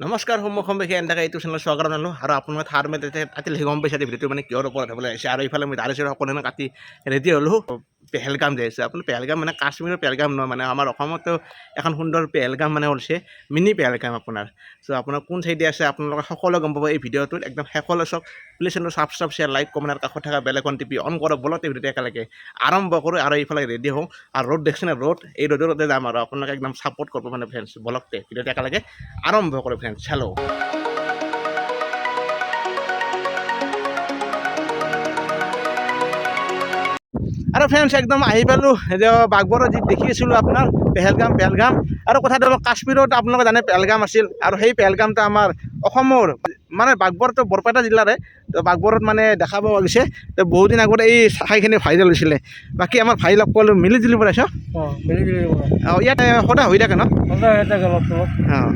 নমস্কাৰ সন্মুখম বেশি এনেকৈ এইটো চেনেল স্বাগত জনালোঁ আৰু আপোনালোকে থাৰ মেতে কাটিলে গম পাইছে ভিডিঅ'টো মানে কিহৰ ওপৰত হ'বলৈ আহিছে আৰু এইফালে মই দাঁড়িয়ে সকলোনে কাটি ৰেডি হ'লোঁ পেহেলগাম যাই আছে আপুনি পেহেলগাম মানে কাশ্মীৰৰ পেহেলগাম নহয় মানে আমাৰ অসমতো এখন সুন্দৰ পেহেলগাম মানে হৈছে মিনি পেহেলগাম আপোনাৰ চ' আপোনাৰ কোন চাইডে আছে আপোনালোকে সকলোৱে গম পাব এই ভিডিঅ'টোত একদম শেষলৈ চাওক please channel subscribe share like comment আৰু কাষত থকা বেল আইকন টিপি অন কৰক বলতে ভিডিঅ'টো একেলগে আৰম্ভ কৰোঁ আৰু এইফালে ৰেডি হওঁ আৰু ৰ'দ দেখছে না ৰ'দ এই ৰ'দতে যাম আৰু আপোনালোকে একদম ছাপোৰ্ট কৰিব মানে ফ্ৰেণ্ডছ বলকতে ভিডিঅ'টো একেলগে আৰম্ভ কৰোঁ ফ্ৰেণ্ডছ হেল্ল' আৰু ফ্ৰেণ্ডছ একদম আহি পালোঁ বাঘবৰৰ যি দেখি আছিলোঁ আপোনাৰ পেহেলগাম আৰু কথাটো হ'ল কাশ্মীৰত আপোনালোকে জানে পেহেলগাম আছিল আৰু সেই পেহেলগামটো আমাৰ অসমৰ মানে বাঘবৰটো বৰপেটা জিলাৰে তো বাঘবৰত মানে দেখাব গৈছে তো বহুদিন আগতে এই ঠাইখিনি ভাইৰেল হৈছিলে বাকী আমাৰ ভাই লগ পালোঁ মিলি জুলি পৰাইছ অঁ ইয়াতে সদায় হৈ থাকে ন অঁ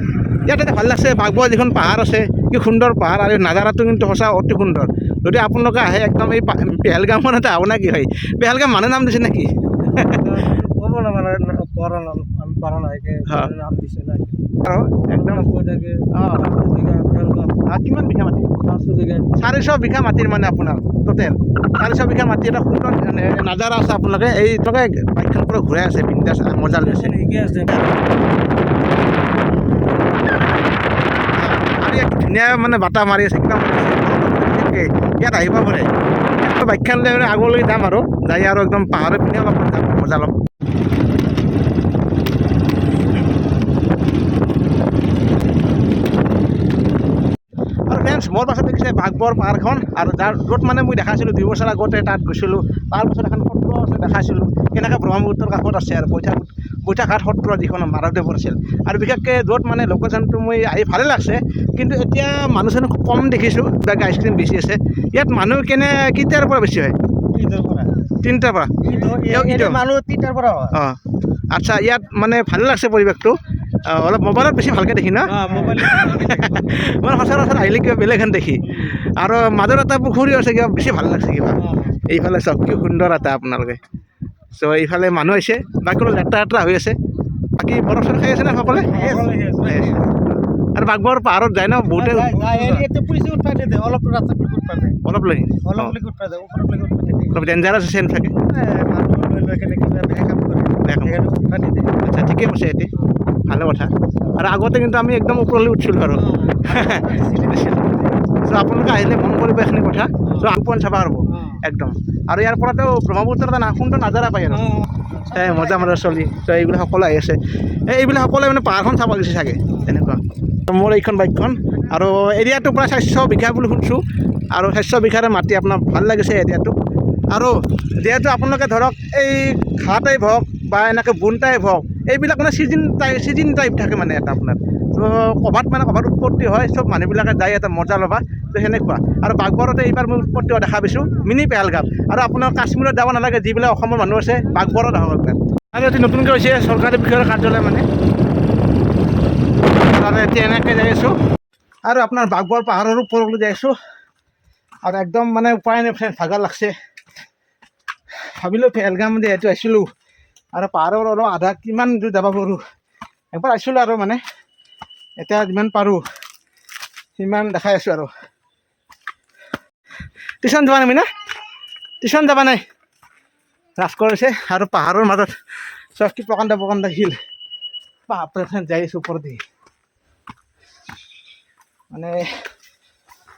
ইয়াতে ভাল লাগছে বাঘবৰ যিখন পাহাৰ আছে কি সুন্দৰ পাহাৰ আৰু নাজাৰাটো কিন্তু সঁচা অতি সুন্দৰ যদি আপোনালোকে আহে একদম এই পেহেলগামখনতে আহো নে কি হয় পেহেলগাম মানুহ নাম দিছে নেকি একদম কিমান বিঘা মাটি 400 বিঘা মাটিৰ মানে আপোনাৰ টোটেল 400 বিঘা মাটি এটা সুন্দৰ নাজাৰা আছে আপোনালোকে এই তোমালোকে বাইকখন পৰা ঘূৰাই আছে বিন্দাছ মজা লৈ আছে আৰু ইয়াত ধুনীয়া মানে বতাহ মাৰি আছে একদম ইয়াত আহিব পাৰে বাইকখন লৈ আগলৈ যাম আৰু যাই আৰু একদম পাহাৰৰ পিনে অলপ মজা ল'ম আৰু ফ্ৰেণ্ডছ মোৰ পাছত দেখিছে বাঘবৰ পাহাৰখন আৰু যাৰ য'ত মানে মই দেখাইছিলোঁ 2 বছৰ আগতে তাত গৈছিলোঁ তাৰপাছত এখন সত্ৰ আছে দেখাইছিলোঁ কেনেকৈ ব্ৰহ্মপুত্ৰৰ কাষত আছে আৰু বৈঠাঘাট সত্ৰ যিখন মাধৱদেৱৰ আছিল আৰু বিশেষকৈ য'ত মানে লোকেশ্যনটো মই আহি ভালে লাগছে কিন্তু এতিয়া মানুহ চানুহ খুব কম দেখিছোঁ কিবাকৈ আইচক্ৰীম বেছি আছে ইয়াত মানুহ কেতিয়াৰ পৰা বেছি হয় 3টাৰ পৰা অঁ আচ্ছা ইয়াত মানে ভালে লাগছে পৰিৱেশটো অলপ মোবাইলত বেছি ভালকৈ দেখি ন মানে সচৰাচৰ আহিলে কিবা বেলেগ হেন দেখি আৰু মাজত এটা পুখুৰী আছে কিবা বেছি ভাল লাগছে কিবা এইফালে চাওক কি সুন্দৰ এটা আপোনালোকে চ' এইফালে মানুহ আহিছে বাকী অলপ লেতেৰা হৈ আছে বাকী বৰফ চৰফ খাই আছে নে সকলোৱে আৰু বাঘবৰ পাহাৰত যায় ন বহুতে অলপ লৈ অলপ ডেঞ্জাৰাছ আছে চাগে আচ্ছা ঠিকেই কৈছে এতিয়া ভালে কথা আৰু আগতে কিন্তু আমি একদম ওপৰলৈ উঠিছিলোঁ আৰু চ' আপোনালোকে আহিলে মন কৰিব এইখিনি কথা চ' আপুনি চাব পাৰিব একদম আৰু ইয়াৰ পৰাতো ব্ৰহ্মপুত্ৰৰ এটা সুন্দৰ নাজাৰা পায় আৰু মজা চলি ত' এইবিলাক সকলো আহি আছে এইবিলাক সকলোৱে মানে পাহাৰখন চাব গৈছে চাগে তেনেকুৱা মোৰ এইখন বাইকখন আৰু এৰিয়াটো প্ৰায় 400 বিঘা বুলি শুনিছোঁ আৰু 400 বিঘাৰে মাটি আপোনাৰ ভাল লাগিছে এৰিয়াটো আৰু যিহেতু আপোনালোকে ধৰক এই ঘাঁহ টাইপ হওক বা এনেকৈ বোন টাইপ হওক এইবিলাক মানে ছিজন টাইপ থাকে মানে এটা আপোনাৰ ত' ক'ৰবাত উৎপত্তি হয় চব মানুহবিলাকে যায় এটা মজা ল'বা তো সেনেকুৱা আৰু বাঘবৰতে এইবাৰ মই উৎপত্তি হোৱা দেখা পাইছোঁ মিনি পেহেলগাম আৰু আপোনাৰ কাশ্মীৰত যাব নালাগে যিবিলাক অসমৰ মানুহ আছে বাঘবৰত আহক একবাৰ আৰু এটি নতুনকৈ হৈছে চৰকাৰী বিষয়ৰ কাৰ্যালয় মানে আৰু এতিয়া এনেকৈ যাই আছোঁ আৰু আপোনাৰ বাঘবৰ পাহাৰৰ ওপৰলৈ যাই আছোঁ আৰু একদম মানে উপায় নাই ফ্ৰেণ্ড ভাগৰ লাগছে ভাবিলোঁ পেহেলগাম যিহেতু আহিছিলোঁ আৰু পাহাৰৰ অলপ আধা কিমান দূৰ যাব পাৰোঁ একবাৰ আহিছিলোঁ আৰু মানে এতিয়া যিমান পাৰোঁ সিমান দেখাই আছোঁ আৰু টিউশ্যন যোৱা নাই না টিউশ্যন যাবা নাই ৰাস কৰিছে আৰু পাহাৰৰ মাজত চব কি প্ৰকাণ্ড শিল বাপৰে যাই আছোঁ ওপৰত দি মানে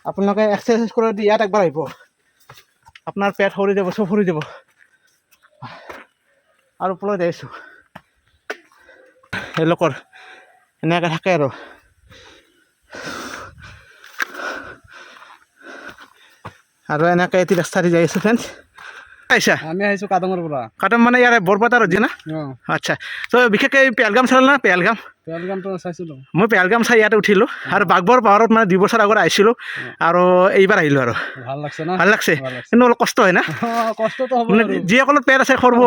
আপোনালোকে এক্সাৰচাইজ কৰি দি ইয়াত একবাৰ আহিব আপোনাৰ পেট সৰি যাব চব সৰি যাব আৰু ওপৰত যাই আছোঁ এওঁলোকৰ এনেকৈ থাকে আৰু এনেকৈ এটি ৰাস্তা দি যাই আছোঁ ফ্ৰেণ্ডছ আহিছা আমি আহিছোঁ কাদঙৰ পৰা কাদম মানে ইয়াৰে বৰপেটাৰ ৰাজ্য না আচ্ছা ত' বিশেষকৈ পেহেলগাম চাল না পেহেলগামটো চাইছিলোঁ মই পেহেলগাম চাই ইয়াতে উঠিলোঁ আৰু বাঘবৰ পাহাৰত মানে 2 বছৰ আগত আহিছিলোঁ আৰু এইবাৰ আহিলোঁ আৰু ভাল লাগছে না ভাল লাগছে কিন্তু অলপ কষ্ট হয় না কষ্টটো হ'ব মানে যিসকলৰ পেট আছে কৰিব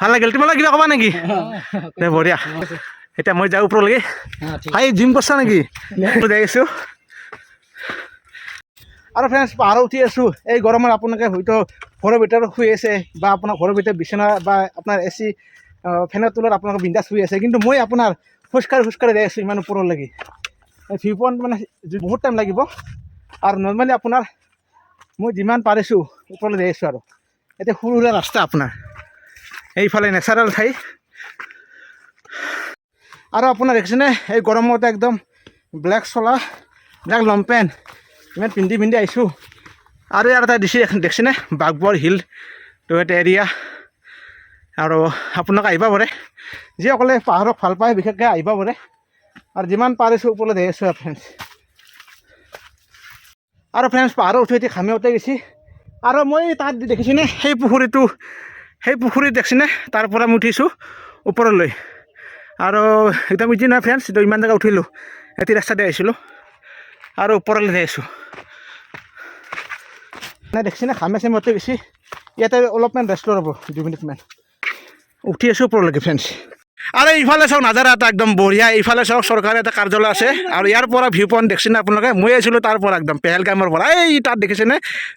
ভাল লাগিল তোমালোকে কিবা ক'বা নেকি বঢ়িয়া এতিয়া মই যাওঁ ওপৰলৈকে ভাই জিম কৰিছা নেকি যাই আছোঁ আৰু ফ্ৰেণ্ডছ পাহাৰত উঠি আছোঁ এই গৰমত আপোনালোকে হয়তো ঘৰৰ ভিতৰত শুই আছে বা আপোনাৰ ঘৰৰ ভিতৰত বিচনা বা আপোনাৰ AC ফেনৰ তলত আপোনালোকে বিন্দাছ শুই আছে কিন্তু মই আপোনাৰ খোজকাঢ়ি যাই আছোঁ ইমান ওপৰলৈকে ভিউ পইণ্ট মানে বহুত টাইম লাগিব আৰু নৰ্মেলি আপোনাৰ মই যিমান পাৰিছোঁ ওপৰলৈ যাই আছোঁ আৰু এতিয়া সৰু সুৰা ৰাস্তা আপোনাৰ এইফালে নেচাৰেল ঠাই আৰু আপোনাৰ দেখিছেনে এই গৰমত একদম ব্লেক চলা ব্লেক লং পেণ্ট ইমান পিন্ধি আহিছোঁ আৰু ইয়াৰ এটা দেখিছেনে বাঘবৰ হিল তো এটা এৰিয়া আৰু আপোনাক আহিব পাৰে যিসকলে পাহাৰক ভাল পায় বিশেষকৈ আহিব পাৰে আৰু যিমান পাৰিছোঁ ওপৰলৈ যাই আছোঁ আৰু ফ্ৰেণ্ডছ পাহাৰত উঠি উঠি ঘামিওতে গৈছে আৰু মই তাত দেখিছেনে সেই পুখুৰীত দেখিছেনে তাৰ পৰা মই উঠিছোঁ ওপৰলৈ আৰু একদম ইজি নহয় ফ্ৰেণ্ডছ তো ইমান জেগা উঠিলোঁ এটি ৰাস্তাতে আহিছিলোঁ আৰু ওপৰলৈ যাই আছোঁ নাই দেখিছেনে ঘামে চামে উঠি গৈছে ইয়াতে অলপমান ৰেষ্ট ল'ব 2 মিনিটমান উঠি আছোঁ ওপৰলৈকে ফ্ৰেণ্ডছ আৰু এইফালে চাওক নাজাৰা এটা একদম বঢ়িয়া এইফালে চাওক চৰকাৰী এটা কাৰ্যালয় আছে আৰু ইয়াৰ পৰা ভিউ পইণ্ট দেখিছেনে আপোনালোকে মই আহিছিলোঁ তাৰ পৰা একদম পেহেলগামৰ পৰা এই তাত দেখিছেনে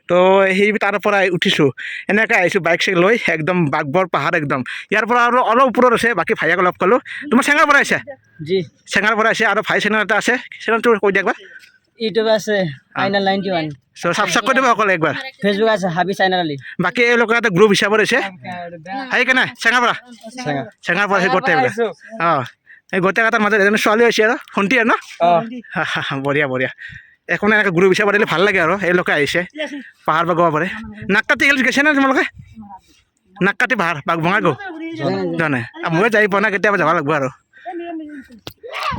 তো সেই তাৰ পৰা উঠিছোঁ এনেকৈ আহিছোঁ বাইক চাইক লৈ একদম বাঘবৰ পাহাৰ একদম ইয়াৰ পৰা আৰু অলপ ওপৰত আছে বাকী ভাইয়াক লগ পালোঁ তোমাৰ চেঙাৰ পৰা আহিছে জি চেঙাৰ পৰা আহিছে আৰু ভাই চেনেল এটা আছে চেনেলটো কৈ দিয়া একবাৰ ইউটিউব আছে আইনাল 91 ছাবস্ক্ৰাইব কৰি দিব অকলে একবাৰ ফেচবুক আছে হাবি চাইনাল আলী বাকী এওঁলোকে এটা গ্ৰুপ হিচাপত আছে সেইকাৰণে চেঙাৰ পৰা সেই গোটেই অঁ এই গোটেইকেইটাৰ মাজত এজনী ছোৱালী হৈছে আৰু ভণ্টি আৰু ন বঢ়িয়া একো নাই এনেকৈ গ্ৰুপ হিচাপত দিলে ভাল লাগে আৰু এওঁলোকে আহিছে পাহাৰ বগাব পাৰে নাককাটি হিলছ গৈছে নে তোমালোকে নাককাটি পাহাৰ বাঘ ভঙা গো জানে ময়ো যাই পোৱা নাই কেতিয়াবা যাব লাগিব আৰু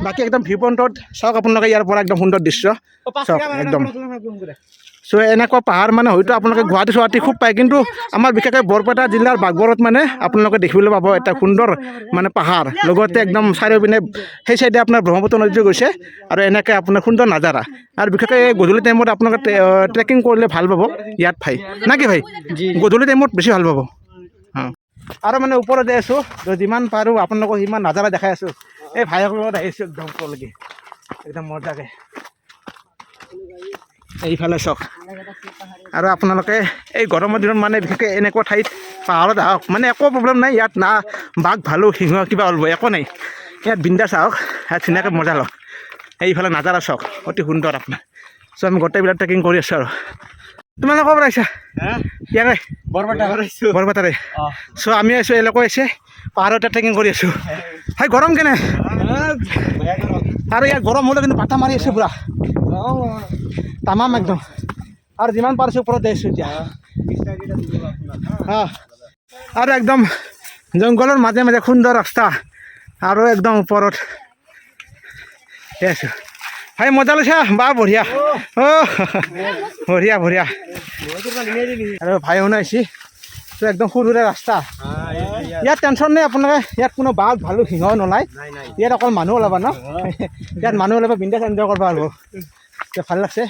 বাকী একদম ভিউ পইণ্টত চাওক আপোনালোকে ইয়াৰ পৰা একদম সুন্দৰ দৃশ্য চাওক একদম চ' এনেকুৱা পাহাৰ মানে হয়তো আপোনালোকে গুৱাহাটী খুব পায় কিন্তু আমাৰ বিশেষকৈ বৰপেটা জিলাৰ বাঘবৰত মানে আপোনালোকে দেখিবলৈ পাব এটা সুন্দৰ মানে পাহাৰ লগতে একদম চাৰিওপিনে সেই চাইডে আপোনাৰ ব্ৰহ্মপুত্ৰ নদীটো গৈছে আৰু এনেকৈ আপোনাৰ সুন্দৰ নাজাৰা আৰু বিশেষকৈ গধূলি টাইমত আপোনালোকে ট্ৰেকিং কৰিলে ভাল পাব ইয়াত ভাই না কি ভাই গধূলি টাইমত বেছি ভাল পাব আৰু মানে ওপৰত যাই আছোঁ যিমান পাৰোঁ আপোনালোকক সিমান নাজাৰা দেখাই আছোঁ এই ভাইসকলৰ লগত আহিছোঁ একদম ওপৰলৈকে একদম মজাকৈ এইফালে চাওক আৰু আপোনালোকে এই গৰমৰ দিনত মানে বিশেষকৈ এনেকুৱা ঠাইত পাহাৰত আহক মানে একো প্ৰব্লেম নাই ইয়াত না বাঘ ভালুক সিংহ কিবা ওলাব একো নাই ইয়াত বিন্দাছ আহক ইয়াত ধুনীয়াকৈ মজা লওক এইফালে নাজাৰা চাওক অতি সুন্দৰ আপোনাৰ চ' আমি গোটেইবিলাক ট্ৰেকিং কৰি আছোঁ আৰু তোমালোকে ক'ৰ পৰা আহিছা ইয়াৰে বৰপেটাৰে চ' আমি আহিছোঁ এওঁলোকে আহিছে পাহাৰতে ট্ৰেকিং কৰি আছোঁ ভাই গৰম কেনে আৰু ইয়াত গৰম হ'লে কিন্তু পাতা মাৰি আছোঁ পূৰা তামাম একদম আৰু যিমান পাৰিছোঁ ওপৰত যাইছোঁ এতিয়া আৰু একদম জংঘলৰ মাজে মাজে সুন্দৰ ৰাস্তা আৰু একদম ওপৰত আছোঁ ভাই মজা লৈছা বা বঢ়িয়া বঢ়িয়া আৰু ভাই শুনাইছি তো একদম সৰু সুৰা ৰাস্তা ইয়াত টেনশ্যন নাই আপোনালোকে ইয়াত কোনো বাঘ ভালুক সিংহ নোলায় ইয়াত অকল মানুহ ওলাবা ন ইয়াত মানুহ ওলাব বিন্দাছ এনজয় কৰিব পাৰিব ভাল লাগছে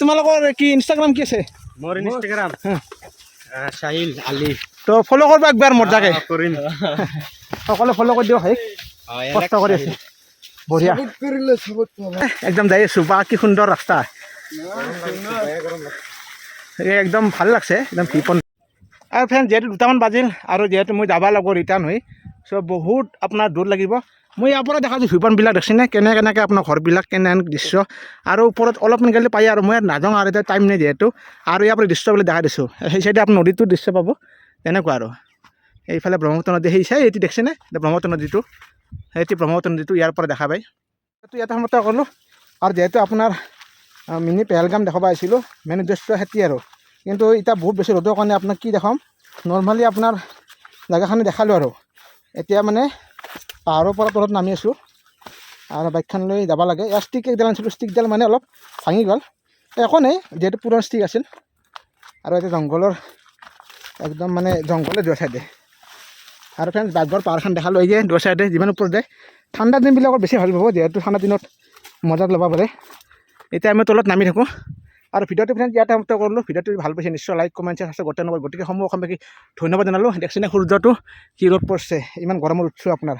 তোমালোকৰ কি ইনষ্টাগ্ৰাম কি আছে মোৰ ইনষ্টাগ্ৰাম শাহিল আলী তো ফ'ল' কৰিব একবাৰ মজাকৈ সকলোৱে ফ'ল' কৰি দিওঁ ভাই কষ্ট কৰি আছে বঢ়িয়া একদম যাই আছোঁ বা কি সুন্দৰ ৰাস্তা একদম ভাল লাগছে একদম ভিপন আৰু ফ্ৰেণ্ড যিহেতু 2টামান বাজিল আৰু যিহেতু মই যাব লাগিব ৰিটাৰ্ণ হৈ চ' বহুত আপোনাৰ দূৰ লাগিব মই ইয়াৰ পৰা দেখাইছোঁ ভিউপইণ্টবিলাক দেখিছেনে কেনেকৈ আপোনাৰ ঘৰবিলাক কেনে দৃশ্য আৰু ওপৰত অলপমান গ'লে পায় আৰু মই ইয়াত নাযাওঁ আৰু এতিয়া টাইম নাই যিহেতু আৰু ইয়াৰ পৰা দৃশ্যবিলাক দেখাই দিছোঁ সেই চাইডে আপুনি নদীটোৰ দৃশ্য পাব তেনেকুৱা আৰু এইফালে ব্ৰহ্মপুত্ৰ নদী সেই চাই এইটো দেখিছেনে ব্ৰহ্মপুত্ৰ নদীটো সেইটো ব্ৰহ্মপুত্ৰ নদীটো ইয়াৰ পৰা দেখা পায় এইটো ইয়াতে সমত ক'লোঁ আৰু যিহেতু আপোনাৰ মিনি পেহেলগাম দেখাব আহিছিলোঁ মেইন উদ্দেশ্য খেতি আৰু কিন্তু এতিয়া বহুত বেছি ৰ'দৰ কাৰণে আপোনাক কি দেখাম নৰ্মেলি আপোনাৰ জেগাখিনি দেখালোঁ আৰু এতিয়া মানে পাহাৰৰ পৰা তলত নামি আছোঁ আৰু বাইকখন লৈ যাব লাগে ইয়াৰ ষ্টিক একডাল আনিছিলোঁ ষ্টিকডাল মানে অলপ ভাঙি গ'ল একো নাই যিহেতু পুৰণা ষ্টিক আছিল আৰু এতিয়া জংঘলৰ একদম মানে জংঘলে দুই চাইডে আৰু ফ্ৰেণ্ডছ বাঘবৰ পাহাৰখন দেখালোঁ এই যে দুই চাইডে যিমান ওপৰত যায় ঠাণ্ডা দিনবিলাকত বেছি ভাল পাব যিহেতু ঠাণ্ডা দিনত মজাত ল'ব পাৰে এতিয়া আমি তলত নামি থাকোঁ আৰু ভিডিঅ'টো ফ্ৰেণ্ডছ ইয়াতে সমাপ্ত কৰিলোঁ ভিডিঅ'টো ভাল পাইছে নিশ্চয় লাইক কমেণ্ট শ্বেয়াৰ আছে গোটেই নম্বৰ গতিকে সমূহ অসমবাসী ধন্যবাদ জনালোঁ দেখিছেনে সূৰ্যটো কি ৰ'দ পৰিছে ইমান গৰমত উঠছোঁ আপোনাৰ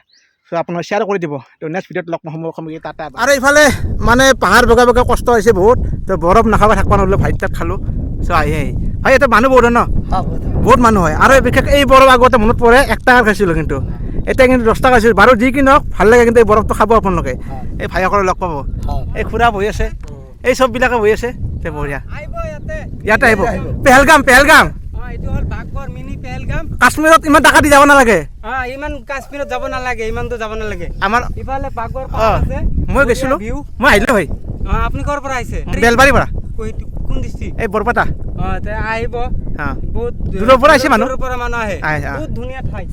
চ' আপোনাৰ শ্বেয়াৰ কৰি দিব তো নেক্সট ভিডিঅ'ত লগ সমূহ অসমবাসী তাতে আৰু এইফালে মানে পাহাৰ বগা বগা কষ্ট হৈছে বহুত তো বৰফ নাখাব থাকিব নহ'লে ভাইট তাত খালোঁ চ' আহি ভাই ইয়াতে মানুহ বহুত হয় ন বহুত মানুহ হয় আৰু বিশেষ এই বৰফ আগতে মনত পৰে 1 টাকাৰ খাইছিলোঁ কিন্তু এতিয়া কিন্তু 10 টকা হৈছে বাৰু যি কি নহওক ভাল লাগে কিন্তু এই বৰফটো খাব আপোনালোকে এই ভাইসকলে লগ পাব এই খুৰা বহি আছে এই চববিলাকে বহি আছে তে বঢ়িয়া ইয়াতে আহিব পেহেলগাম এইটো হ'ল বাগবৰ মিনি পেহেলগাম কাশ্মীৰত ইমান টকা দি যাব নালাগে ইমান কাশ্মীৰত যাব নালাগে ইমানতো যাব নালাগে আমাৰ ইফালে বাগবৰ পাহাৰ আছে মই গৈছিলোঁ মই আহিলোঁ হয় আপুনি ক'ৰ পৰা আহিছে বেলবাৰীৰ পৰা কোন ডিষ্ট্ৰিক্ট এই বৰপেটা তে আহিব হা বহুত দূৰৰ পৰা আহিছে মানুহ দূৰৰ পৰা মানুহ আহে আহে, আহে। বহুত ধুনীয়া ঠাই